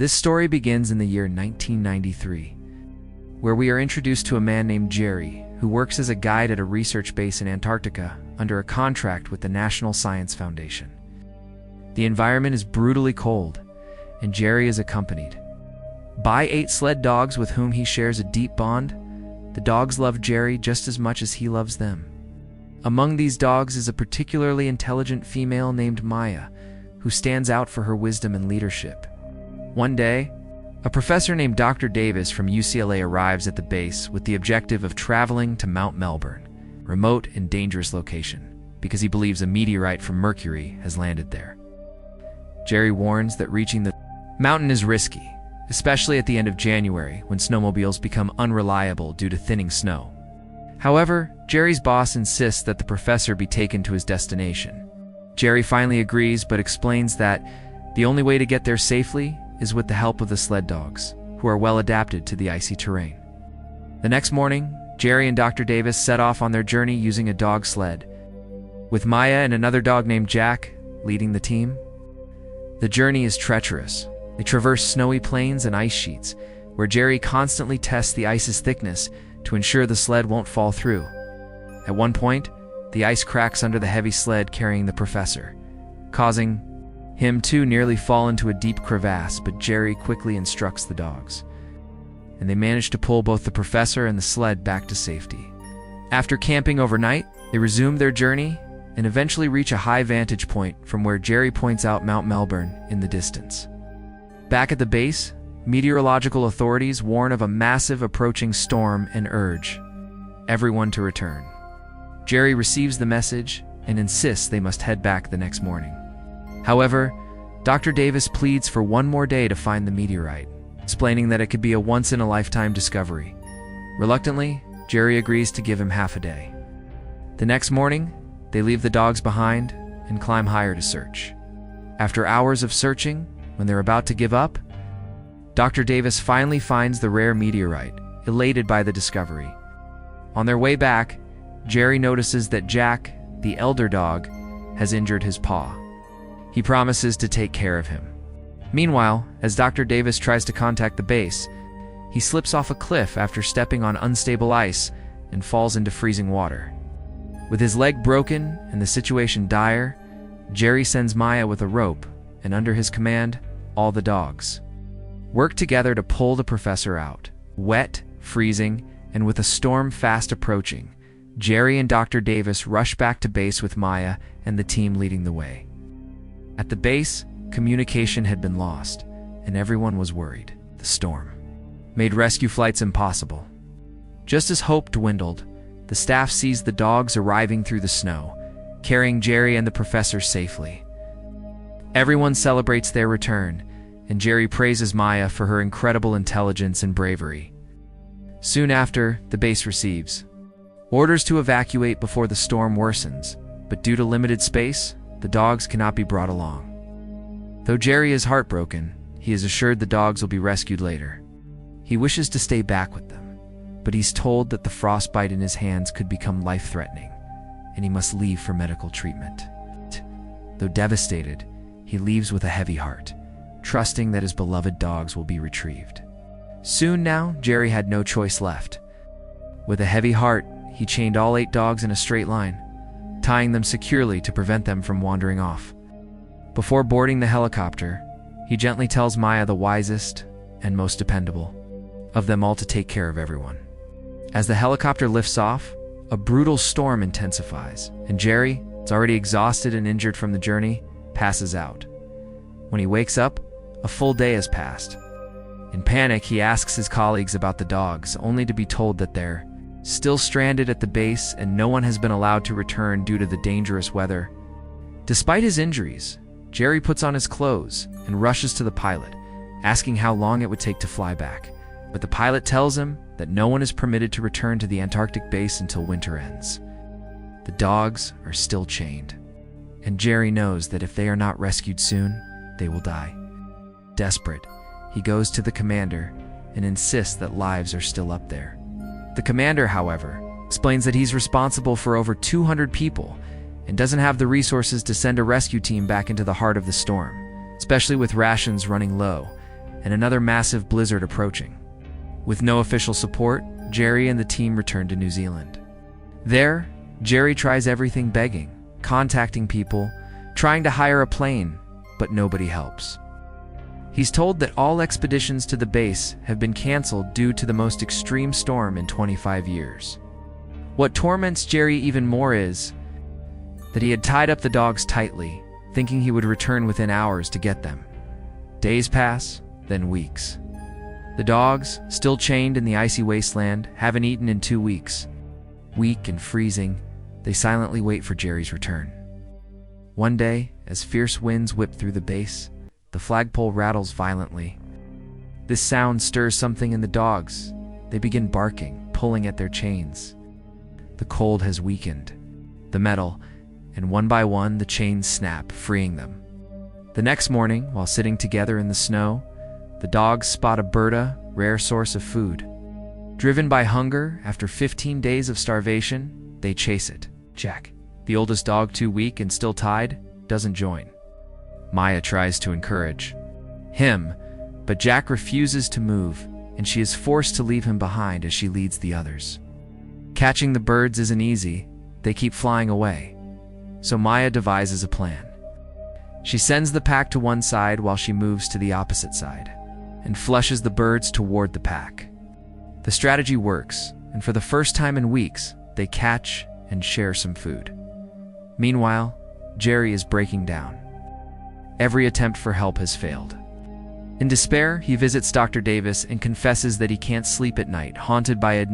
This story begins in the year 1993, where we are introduced to a man named Jerry, who works as a guide at a research base in Antarctica under a contract with the National Science Foundation. The environment is brutally cold, and Jerry is accompanied by 8 sled dogs with whom he shares a deep bond. The dogs love Jerry just as much as he loves them. Among these dogs is a particularly intelligent female named Maya, who stands out for her wisdom and leadership. One day, a professor named Dr. Davis from UCLA arrives at the base with the objective of traveling to Mount Melbourne, a remote and dangerous location, because he believes a meteorite from Mercury has landed there. Jerry warns that reaching the mountain is risky, especially at the end of January when snowmobiles become unreliable due to thinning snow. However, Jerry's boss insists that the professor be taken to his destination. Jerry finally agrees but explains that the only way to get there safely is with the help of the sled dogs, who are well adapted to the icy terrain. The next morning, Jerry and Dr. Davis set off on their journey using a dog sled, with Maya and another dog named Jack leading the team. The journey is treacherous. They traverse snowy plains and ice sheets, where Jerry constantly tests the ice's thickness to ensure the sled won't fall through. At one point, the ice cracks under the heavy sled carrying the professor, causing him to nearly fall into a deep crevasse, but Jerry quickly instructs the dogs, and they manage to pull both the professor and the sled back to safety. After camping overnight, they resume their journey and eventually reach a high vantage point from where Jerry points out Mount Melbourne in the distance. Back at the base, meteorological authorities warn of a massive approaching storm and urge everyone to return. Jerry receives the message and insists they must head back the next morning. However, Dr. Davis pleads for one more day to find the meteorite, explaining that it could be a once-in-a-lifetime discovery. Reluctantly, Jerry agrees to give him half a day. The next morning, they leave the dogs behind and climb higher to search. After hours of searching, when they're about to give up, Dr. Davis finally finds the rare meteorite, elated by the discovery. On their way back, Jerry notices that Jack, the elder dog, has injured his paw. He promises to take care of him. Meanwhile, as Dr. Davis tries to contact the base, he slips off a cliff after stepping on unstable ice and falls into freezing water. With his leg broken and the situation dire, Jerry sends Maya with a rope, and under his command, all the dogs work together to pull the professor out. Wet, freezing, and with a storm fast approaching, Jerry and Dr. Davis rush back to base with Maya and the team leading the way. At the base, communication had been lost, and everyone was worried. The storm made rescue flights impossible. Just as hope dwindled, the staff sees the dogs arriving through the snow, carrying Jerry and the professor safely. Everyone celebrates their return, and Jerry praises Maya for her incredible intelligence and bravery. Soon after, the base receives orders to evacuate before the storm worsens, but due to limited space, the dogs cannot be brought along. Though Jerry is heartbroken, he is assured the dogs will be rescued later. He wishes to stay back with them, but he's told that the frostbite in his hands could become life-threatening, and he must leave for medical treatment. Though devastated, he leaves with a heavy heart, trusting that his beloved dogs will be retrieved. Soon now, Jerry had no choice left. With a heavy heart, he chained all 8 dogs in a straight line, tying them securely to prevent them from wandering off. Before boarding the helicopter, he gently tells Maya, the wisest and most dependable of them all, to take care of everyone. As the helicopter lifts off, a brutal storm intensifies, and Jerry, already exhausted and injured from the journey, passes out. When he wakes up, a full day has passed. In panic, he asks his colleagues about the dogs, only to be told that they're still stranded at the base and no one has been allowed to return due to the dangerous weather. Despite his injuries, Jerry puts on his clothes and rushes to the pilot, asking how long it would take to fly back. But the pilot tells him that no one is permitted to return to the Antarctic base until winter ends. The dogs are still chained, and Jerry knows that if they are not rescued soon, they will die. Desperate, he goes to the commander and insists that lives are still up there. The commander, however, explains that he's responsible for over 200 people and doesn't have the resources to send a rescue team back into the heart of the storm, especially with rations running low and another massive blizzard approaching. With no official support, Jerry and the team return to New Zealand. There, Jerry tries everything, begging, contacting people, trying to hire a plane, but nobody helps. He's told that all expeditions to the base have been canceled due to the most extreme storm in 25 years. What torments Jerry even more is that he had tied up the dogs tightly, thinking he would return within hours to get them. Days pass, then weeks. The dogs, still chained in the icy wasteland, haven't eaten in 2 weeks. Weak and freezing, they silently wait for Jerry's return. One day, as fierce winds whip through the base, the flagpole rattles violently. This sound stirs something in the dogs. They begin barking, pulling at their chains. The cold has weakened the metal, and one by one the chains snap, freeing them. The next morning, while sitting together in the snow, the dogs spot a birda, rare source of food. Driven by hunger, after 15 days of starvation, they chase it. Jack, the oldest dog, too weak and still tied, doesn't join. Maya tries to encourage him, but Jack refuses to move, and she is forced to leave him behind as she leads the others. Catching the birds isn't easy. They keep flying away. So Maya devises a plan. She sends the pack to one side while she moves to the opposite side and flushes the birds toward the pack. The strategy works, and for the first time in weeks, they catch and share some food. Meanwhile, Jerry is breaking down. Every attempt for help has failed. In despair, he visits Dr. Davis and confesses that he can't sleep at night, haunted by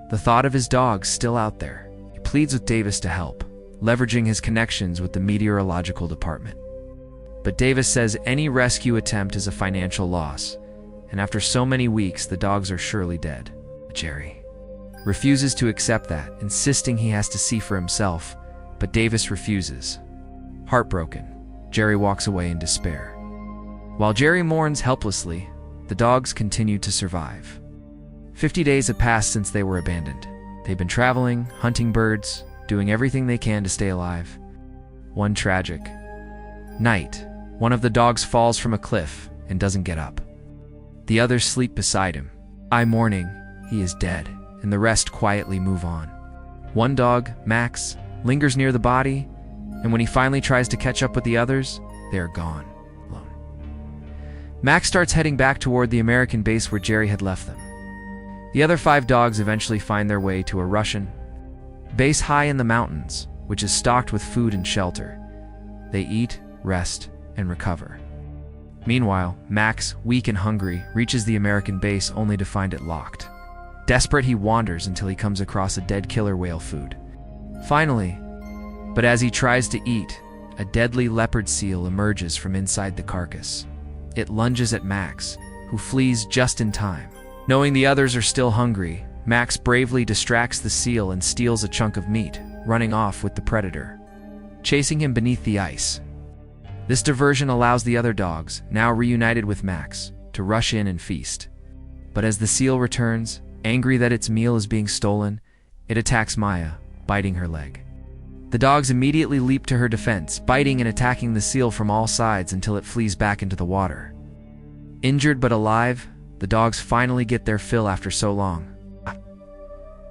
the thought of his dogs still out there. He pleads with Davis to help, leveraging his connections with the meteorological department. But Davis says any rescue attempt is a financial loss, and after so many weeks, the dogs are surely dead. Jerry refuses to accept that, insisting he has to see for himself, but Davis refuses. Heartbroken, Jerry walks away in despair. While Jerry mourns helplessly, the dogs continue to survive. 50 days have passed since they were abandoned. They've been traveling, hunting birds, doing everything they can to stay alive. One tragic night, one of the dogs falls from a cliff and doesn't get up. The others sleep beside him. Mourning, he is dead, and the rest quietly move on. One dog, Max, lingers near the body, and when he finally tries to catch up with the others, they are gone, alone. Max starts heading back toward the American base where Jerry had left them. The other 5 dogs eventually find their way to a Russian base high in the mountains, which is stocked with food and shelter. They eat, rest, and recover. Meanwhile, Max, weak and hungry, reaches the American base only to find it locked. Desperate, he wanders until he comes across a dead killer whale food. Finally, but as he tries to eat, a deadly leopard seal emerges from inside the carcass. It lunges at Max, who flees just in time. Knowing the others are still hungry, Max bravely distracts the seal and steals a chunk of meat, running off with the predator, chasing him beneath the ice. This diversion allows the other dogs, now reunited with Max, to rush in and feast. But as the seal returns, angry that its meal is being stolen, it attacks Maya, biting her leg. The dogs immediately leap to her defense, biting and attacking the seal from all sides until it flees back into the water. Injured but alive, the dogs finally get their fill after so long.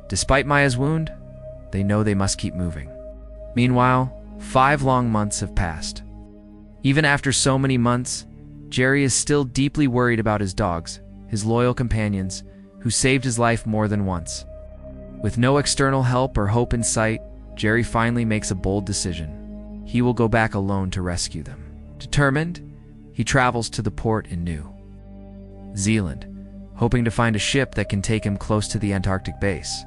Despite Maya's wound, they know they must keep moving. Meanwhile, 5 long months have passed. Even after so many months, Jerry is still deeply worried about his dogs, his loyal companions, who saved his life more than once. With no external help or hope in sight, Jerry finally makes a bold decision. He will go back alone to rescue them. Determined, he travels to the port in New Zealand, hoping to find a ship that can take him close to the Antarctic base.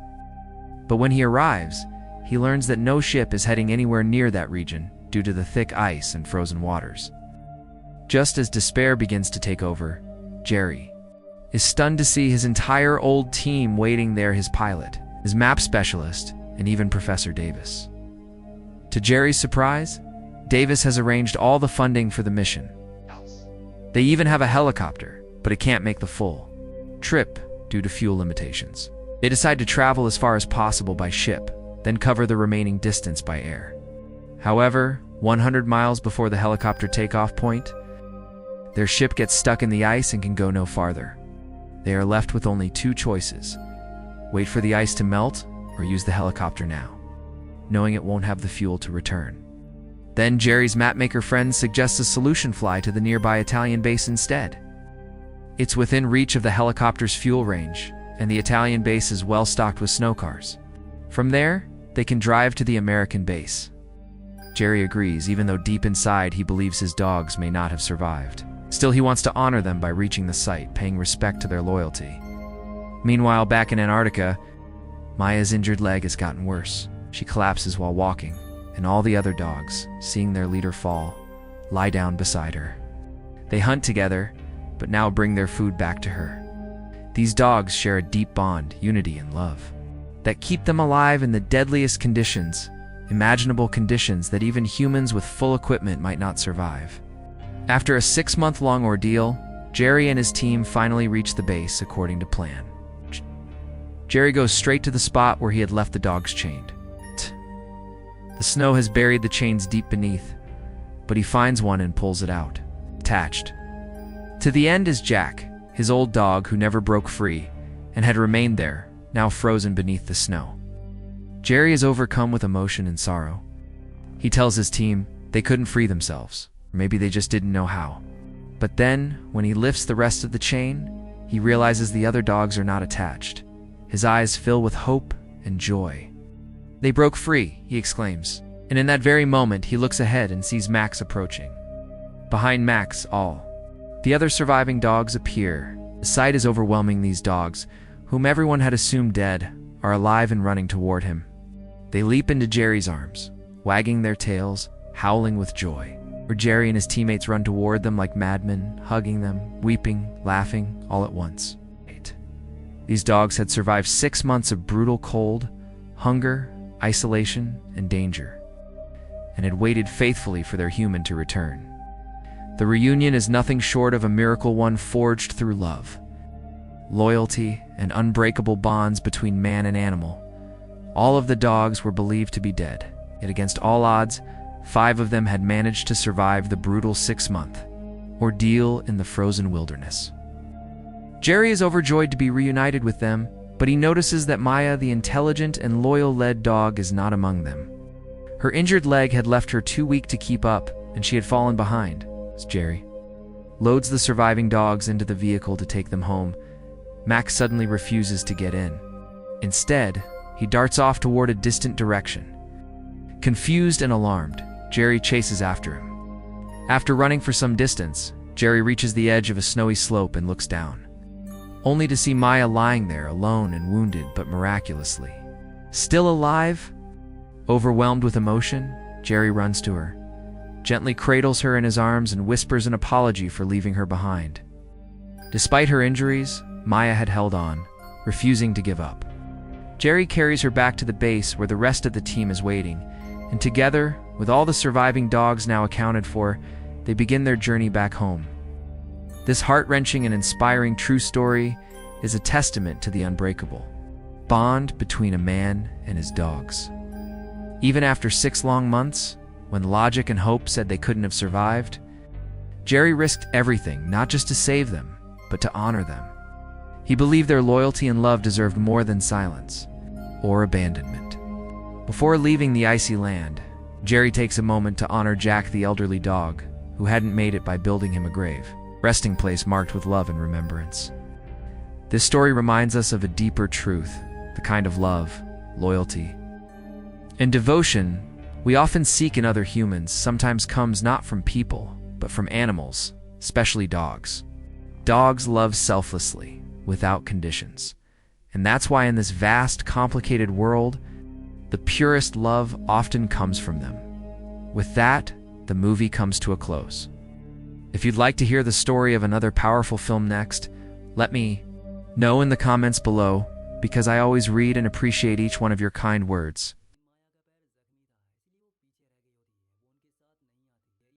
But when he arrives, he learns that no ship is heading anywhere near that region due to the thick ice and frozen waters. Just as despair begins to take over, Jerry is stunned to see his entire old team waiting there: his pilot, his map specialist, and even Professor Davis. To Jerry's surprise, Davis has arranged all the funding for the mission. They even have a helicopter, but it can't make the full trip due to fuel limitations. They decide to travel as far as possible by ship, then cover the remaining distance by air. However, 100 miles before the helicopter takeoff point, Their ship gets stuck in the ice and can go no farther. They are left with only two choices: wait for the ice to melt or use the helicopter now, knowing it won't have the fuel to return. Then Jerry's mapmaker friend suggests a solution: fly to the nearby Italian base instead. It's within reach of the helicopter's fuel range, and the Italian base is well stocked with snow cars. From there, they can drive to the American base. Jerry agrees, even though deep inside he believes his dogs may not have survived. Still, he wants to honor them by reaching the site, paying respect to their loyalty. Meanwhile, back in Antarctica, Maya's injured leg has gotten worse. She collapses while walking, and all the other dogs, seeing their leader fall, lie down beside her. They hunt together, but now bring their food back to her. These dogs share a deep bond, unity, and love that keep them alive in the deadliest conditions, imaginable conditions that even humans with full equipment might not survive. After a 6-month-long ordeal, Jerry and his team finally reach the base according to plan. Jerry goes straight to the spot where he had left the dogs chained. The snow has buried the chains deep beneath, but he finds one and pulls it out. Attached to the end is Jack, his old dog who never broke free and had remained there, now frozen beneath the snow. Jerry is overcome with emotion and sorrow. He tells his team they couldn't free themselves, or maybe they just didn't know how. But then, when he lifts the rest of the chain, he realizes the other dogs are not attached. His eyes fill with hope and joy. "They broke free," he exclaims, and in that very moment he looks ahead and sees Max approaching. Behind Max, all the other surviving dogs appear. The sight is overwhelming. These dogs, whom everyone had assumed dead, are alive and running toward him. They leap into Jerry's arms, wagging their tails, howling with joy. Where Jerry and his teammates run toward them like madmen, hugging them, weeping, laughing, all at once. These dogs had survived 6 months of brutal cold, hunger, isolation, and danger, and had waited faithfully for their human to return. The reunion is nothing short of a miracle, one forged through love, loyalty, and unbreakable bonds between man and animal. All of the dogs were believed to be dead, yet against all odds, 5 of them had managed to survive the brutal 6-month ordeal in the frozen wilderness. Jerry is overjoyed to be reunited with them, but he notices that Maya, the intelligent and loyal lead dog, is not among them. Her injured leg had left her too weak to keep up, and she had fallen behind. As Jerry loads the surviving dogs into the vehicle to take them home, Max suddenly refuses to get in. Instead, he darts off toward a distant direction. Confused and alarmed, Jerry chases after him. After running for some distance, Jerry reaches the edge of a snowy slope and looks down, only to see Maya lying there alone and wounded, but miraculously still alive. Overwhelmed with emotion, Jerry runs to her, gently cradles her in his arms, and whispers an apology for leaving her behind. Despite her injuries, Maya had held on, refusing to give up. Jerry carries her back to the base where the rest of the team is waiting, and together, with all the surviving dogs now accounted for, they begin their journey back home. This heart-wrenching and inspiring true story is a testament to the unbreakable bond between a man and his dogs. Even after 6 long months, when logic and hope said they couldn't have survived, Jerry risked everything, not just to save them, but to honor them. He believed their loyalty and love deserved more than silence or abandonment. Before leaving the icy land, Jerry takes a moment to honor Jack, the elderly dog, who hadn't made it, by building him a resting place marked with love and remembrance. This story reminds us of a deeper truth, the kind of love, loyalty, and devotion we often seek in other humans sometimes comes not from people, but from animals, especially dogs. Dogs love selflessly, without conditions. And that's why in this vast, complicated world, the purest love often comes from them. With that, the movie comes to a close. If you'd like to hear the story of another powerful film next, let me know in the comments below, because I always read and appreciate each one of your kind words.